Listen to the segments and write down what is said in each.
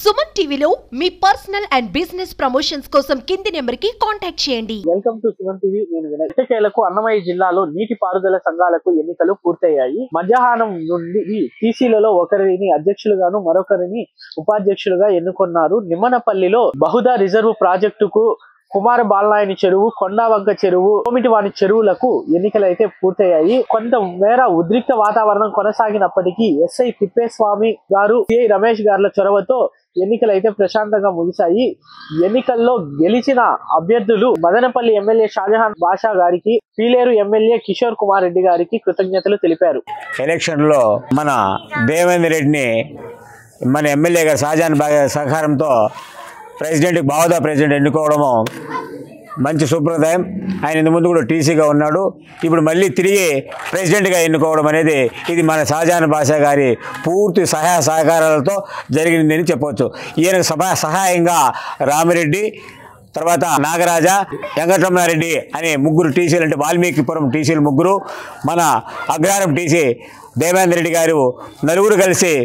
సుమన్ టీవీలో మీ personal and business promotions కోసం కింది నెంబర్కి కాంటాక్ట్ చేయండి. Welcome to Suman TV. నేను వినయ్. ఎట్టకేలకు అన్నమయ్య జిల్లాలో నీటి పారుదల సంఘాలకు ఎన్నికలు పూర్తయ్యాయి. మధ్యాహ్నం నుండి టీసీలలో ఒకరిని అధ్యక్షులుగాను మరొకరిని ఉపాధ్యక్షులుగా ఎన్నుకున్నారు. నిమ్మనపల్లిలో బహుదా రిజర్వ్ ప్రాజెక్టుకు కుమార బాలనాయని చెరువు, కొండవంక చెరువు, కోమిటివాణి చెరువులకు ఎన్నికలైతే పూర్తయ్యాయి. కొంత మేర ఉద్రిక్త వాతావరణం కొనసాగినప్పటికీ ఎస్ఐ తిప్పేస్వామి గారు, సిఐ రమేష్ గారుల చొరవతో ఎన్నికలైతే ప్రశాంతంగా ముగిశాయి. ఎన్నికల్లో గెలిచిన అభ్యర్థులు మదనపల్లి ఎమ్మెల్యే షాజహాన్ బాషా గారికి, పీలేరు ఎమ్మెల్యే కిషోర్ కుమార్ రెడ్డి గారికి కృతజ్ఞతలు తెలిపారు. ఎలక్షన్ లో మన దేవేందర్ రెడ్డిని మన ఎమ్మెల్యే గారు షాజహాన్ సహకారంతో బహుదా ప్రెసిడెంట్ ఎన్నుకోవడము మంచి సుప్రదాయం. ఆయన ఇంత ముందు కూడా టీసీగా ఉన్నాడు. ఇప్పుడు మళ్ళీ తిరిగి ప్రెసిడెంట్గా ఎన్నుకోవడం అనేది ఇది మన షాజహాన్ బాషా గారి పూర్తి సహాయ సహకారాలతో జరిగిందని చెప్పవచ్చు. ఈయనకు సహాయంగా రామిరెడ్డి, తర్వాత నాగరాజ, వెంకటరమణారెడ్డి అనే ముగ్గురు టీసీలు, అంటే వాల్మీకిపురం టీసీలు ముగ్గురు, మన అగ్రహారం టీసీ దేవేందర్ రెడ్డి గారు, నలుగురు కలిసి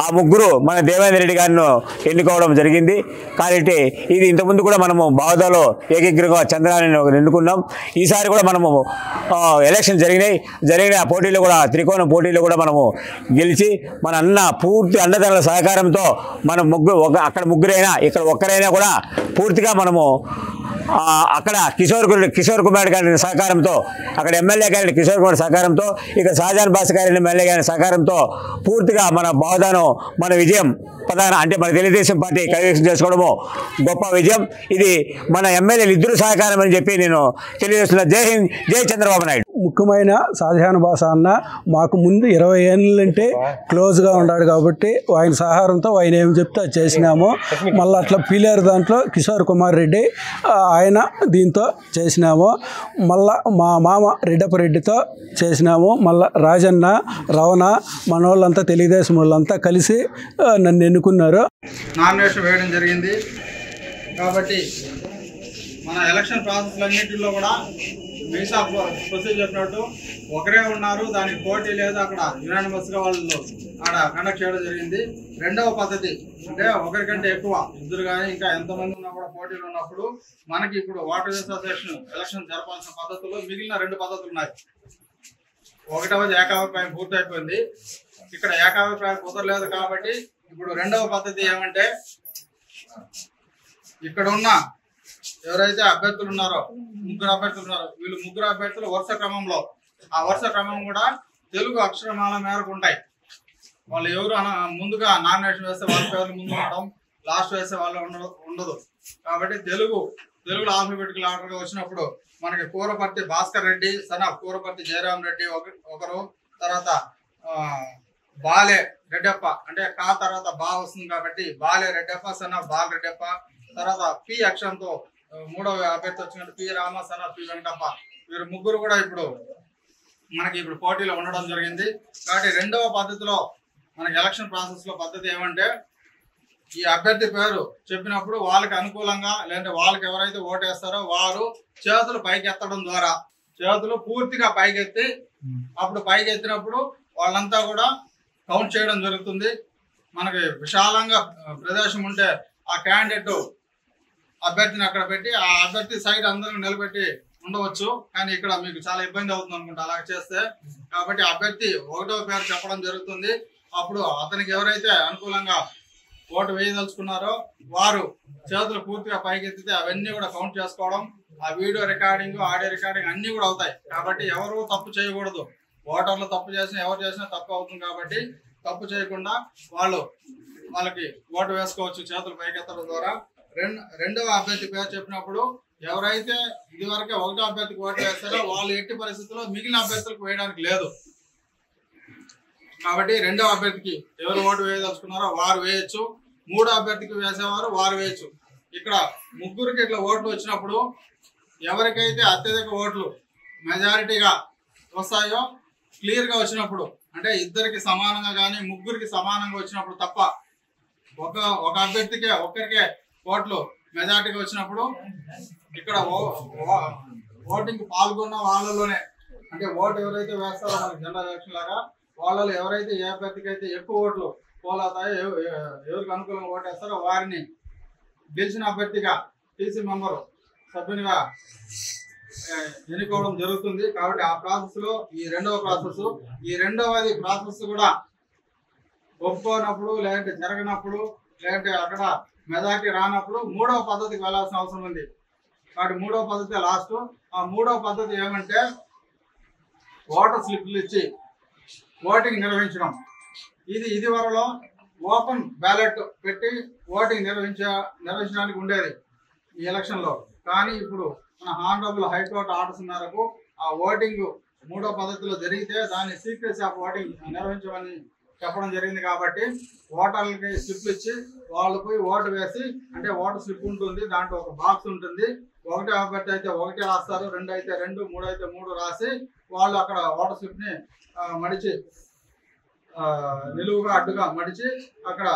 ఆ ముగ్గురు మన దేవేందర్ రెడ్డి గారిను ఎన్నుకోవడం జరిగింది. కాబట్టి ఇది ఇంతకుముందు కూడా మనము బహుదాలో ఏకగ్రీవంగా చంద్రాన్ని ఎన్నుకున్నాం. ఈసారి కూడా మనము ఎలక్షన్ జరిగిన ఆ పోటీలో కూడా త్రికోణం పోటీలో కూడా మనము గెలిచి మన పూర్తి అన్నదారుల సహకారంతో మనం అక్కడ ముగ్గురైనా ఇక్కడ ఒక్కరైనా కూడా పూర్తిగా మనము అక్కడ కిషోర్ కుమార్ గారి సహకారంతో, అక్కడ ఎమ్మెల్యే గారి కిషోర్ కుమార్ సహకారంతో, ఇక షాజహాన్ బాషా గారి ఎమ్మెల్యే గారి సహకారంతో పూర్తిగా మన బహుదాను మన విజయం అంటే మన తెలుగుదేశం పార్టీ కైవసం చేసుకోవడము గొప్ప విజయం. ఇది మన ఎమ్మెల్యేలు ఇద్దరు సహకారం అని చెప్పి నేను తెలియజేస్తున్నా. జై హింద్, జై చంద్రబాబు నాయుడు. ముఖ్యమైన షాజహాన్ బాషా అన్న మాకు ముందు 20 ఏళ్ళంటే క్లోజ్గా ఉన్నాడు కాబట్టి ఆయన సహారంతో ఆయన ఏం చెప్తే అది చేసినాము. మళ్ళీ అట్లా పీలేరు దాంట్లో కిషోర్ కుమార్ రెడ్డి ఆయన దీంతో చేసినాము. మళ్ళా మా మామ రెడ్డితో చేసినాము. మళ్ళీ రాజన్న, రవణ మనోళ్ళంతా తెలుగుదేశం వాళ్ళంతా కలిసి నన్ను ఎన్నుకున్నారు. నామినేషన్ వేయడం జరిగింది. కాబట్టి మన ఎలక్షన్ ప్రాసెస్లన్నింటిలో కూడా మిగతా ప్రొసీజర్ చెప్పినట్టు ఒకరే ఉన్నారు, దానికి పోటీ లేదు. అక్కడ యునానిమస్గా వాళ్ళు అక్కడ కండక్ట్ చేయడం జరిగింది. రెండవ పద్ధతి అంటే ఒకరికంటే ఎక్కువ ఇద్దరు కానీ ఇంకా ఎంతమంది ఉన్నా కూడా పోటీలు ఉన్నప్పుడు మనకి ఇప్పుడు వాటర్ అసోసియేషన్ ఎలక్షన్ జరపాల్సిన పద్ధతులు మిగిలిన 2 పద్ధతులు ఉన్నాయి. ఒకటవది ఏకాభిప్రాయం పూర్తయిపోయింది. ఇక్కడ ఏకాభిప్రాయం కుదరలేదు కాబట్టి ఇప్పుడు రెండవ పద్ధతి ఏమంటే, ఇక్కడ ఉన్న ఎవరైతే అభ్యర్థులు ఉన్నారో, ముగ్గురు అభ్యర్థులు ఉన్నారో, వీళ్ళు ముగ్గురు అభ్యర్థులు వరుస క్రమంలో, ఆ వరుస క్రమం కూడా తెలుగు అక్షరమాల మేరకు ఉంటాయి. వాళ్ళు ఎవరు ముందుగా నామినేషన్ వేస్తే వాళ్ళ పేర్లు ముందు ఉండడం, లాస్ట్ వేస్తే వాళ్ళు ఉండదు. కాబట్టి తెలుగులో ఆల్ఫాబెటికల్ ఆర్డర్గా వచ్చినప్పుడు మనకి కూరపర్తి భాస్కర్ రెడ్డి, సన్ ఆఫ్ కూరపర్తి జయరాం రెడ్డి ఒకరు, తర్వాత బాలే రెడ్డప్ప, అంటే కా తర్వాత బా వస్తుంది కాబట్టి బాలే రెడ్డప్ప, సన్ ఆఫ్ బాల రెడ్డప్ప, తర్వాత పి అక్షరంతో 3వ అభ్యర్థి వచ్చినట్టు P Rama, son of P Venkatappa. వీరు ముగ్గురు కూడా మనకి ఇప్పుడు పోటీలో ఉండడం జరిగింది. కాబట్టి రెండవ పద్ధతిలో మనకి ఎలక్షన్ ప్రాసెస్ లో పద్ధతి ఏమంటే, ఈ అభ్యర్థి పేరు చెప్పినప్పుడు వాళ్ళకి అనుకూలంగా లేదంటే వాళ్ళకి ఎవరైతే ఓటేస్తారో వారు చేతులు పైకెత్తడం ద్వారా, చేతులు పూర్తిగా పైకెత్తి, అప్పుడు పైకెత్తినప్పుడు వాళ్ళంతా కూడా కౌంట్ చేయడం జరుగుతుంది. మనకి విశాలంగా ప్రదేశం ఉంటే ఆ క్యాండిడేట్ అభ్యర్థిని అక్కడ పెట్టి ఆ అభ్యర్థి సైడ్ అందరూ నిలబెట్టి ఉండవచ్చు. కానీ ఇక్కడ మీకు చాలా ఇబ్బంది అవుతుంది అనుకుంటా అలా చేస్తే. కాబట్టి అభ్యర్థి 1వ పేరు చెప్పడం జరుగుతుంది. అప్పుడు అతనికి ఎవరైతే అనుకూలంగా ఓటు వేయదలుచుకున్నారో వారు చేతులు పూర్తిగా పైకెత్తితే అవన్నీ కూడా కౌంట్ చేసుకోవడం, ఆ వీడియో రికార్డింగ్, ఆడియో రికార్డింగ్ అన్నీ కూడా అవుతాయి. కాబట్టి ఎవరు తప్పు చేయకూడదు. ఓటర్లు తప్పు చేసినా ఎవరు చేసినా తప్పు అవుతుంది. కాబట్టి తప్పు చేయకుండా వాళ్ళకి ఓటు వేసుకోవచ్చు చేతులు పైకెత్తడం ద్వారా. రెండవ అభ్యర్థి పేరు చెప్పినప్పుడు ఎవరైతే ఇదివరకే 1వ అభ్యర్థికి ఓటు వేస్తారో వాళ్ళు ఎట్టి పరిస్థితుల్లో మిగిలిన అభ్యర్థులకు వేయడానికి లేదు. కాబట్టి రెండవ అభ్యర్థికి ఎవరు ఓటు వేయదలుచుకున్నారో వారు వేయచ్చు, 3వ అభ్యర్థికి వేసేవారు వారు వేయచ్చు. ఇక్కడ ముగ్గురికి ఇట్లా ఓట్లు వచ్చినప్పుడు ఎవరికైతే అత్యధిక ఓట్లు మెజారిటీగా వస్తాయో, క్లియర్గా వచ్చినప్పుడు, అంటే ఇద్దరికి సమానంగా కానీ ముగ్గురికి సమానంగా వచ్చినప్పుడు తప్ప, ఒక అభ్యర్థికే ఒక్కరికే ఓట్లు మెజారిటీగా వచ్చినప్పుడు ఇక్కడ ఓటింగ్ పాల్గొన్న వాళ్ళలోనే, అంటే ఓటు ఎవరైతే వేస్తారో మనకి జనరల్ ఎలక్షన్ లాగా వాళ్ళలో ఎవరైతే ఏ అభ్యర్థికి అయితే ఎక్కువ ఓట్లు పోల్ అవుతాయో ఎవరికి అనుకూలంగా ఓటేస్తారో వారిని గెలిచిన అభ్యర్థిగా టీసీ మెంబర్ సభ్యునిగా ఎన్నుకోవడం జరుగుతుంది. కాబట్టి ఆ ప్రాసెస్ లో ఈ రెండవ ప్రాసెస్ కూడా ఒప్పుకోనప్పుడు, లేదంటే జరగనప్పుడు, లేదంటే అక్కడ మెజారిటీ రానప్పుడు మూడవ పద్ధతికి వెళ్లాల్సిన అవసరం ఉంది. కాబట్టి మూడవ పద్ధతి లాస్ట్. ఆ మూడవ పద్ధతి ఏమంటే ఓటర్ స్లిప్లు ఇచ్చి ఓటింగ్ నిర్వహించడం. ఇది వరలో ఓపెన్ బ్యాలెట్ పెట్టి ఓటింగ్ నిర్వహించడానికి ఉండేది ఈ ఎలక్షన్లో. కానీ ఇప్పుడు మన హానరబుల్ హైకోర్టు ఆర్డర్స్ మేరకు ఆ ఓటింగ్ మూడో పద్ధతిలో జరిగితే దాన్ని సీక్రెసీ ఆఫ్ ఓటింగ్ నిర్వహించమని చెప్పడం జరిగింది. కాబట్టి ఓటర్లకి స్లిప్లు ఇచ్చి వాళ్ళు పోయి ఓటు వేసి, అంటే ఓటర్ స్లిప్ ఉంటుంది, దాంట్లో ఒక బాక్స్ ఉంటుంది. 1 అభ్యర్థి అయితే 1 రాస్తారు, 2 అయితే 2, 3 అయితే 3 రాసి వాళ్ళు అక్కడ ఓటర్ స్లిప్ని మడిచి నిలువుగా అడ్డుగా మడిచి అక్కడ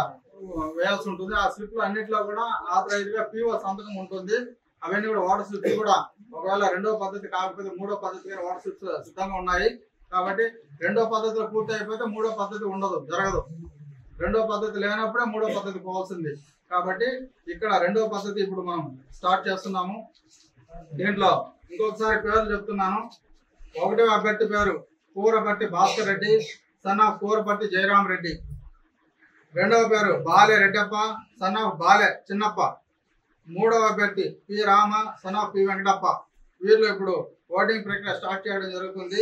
వేయాల్సి ఉంటుంది. ఆ స్లిప్లు అన్నింటిలో కూడా ఆథరైజ్గా PO సంతకం ఉంటుంది. అవన్నీ కూడా ఓటర్ స్లిప్స్ కూడా ఒకవేళ రెండవ పద్ధతి కాకపోతే మూడో పద్ధతి ఓటర్ స్లిప్స్ సిద్ధంగా ఉన్నాయి. కాబట్టి రెండో పద్ధతిలో పూర్తి అయిపోతే మూడో పద్ధతి ఉండదు, జరగదు. రెండో పద్ధతి లేనప్పుడే మూడో పద్ధతి పోవాల్సింది. కాబట్టి ఇక్కడ రెండో పద్ధతి ఇప్పుడు మనం స్టార్ట్ చేస్తున్నాము. దీంట్లో ఇంకొకసారి పేర్లు చెప్తున్నాను. 1వ అభ్యర్థి పేరు కూరపర్తి భాస్కర్ రెడ్డి, సన్ ఆఫ్ కూరపర్తి జయరాం రెడ్డి. 2వ పేరు బాలే రెడ్డప్ప, సన్ ఆఫ్ బాలే చిన్నప్ప. 3వ అభ్యర్థి P Rama, son of P Venkatappa. వీళ్ళు ఇప్పుడు ఓటింగ్ ప్రక్రియ స్టార్ట్ చేయడం జరుగుతుంది.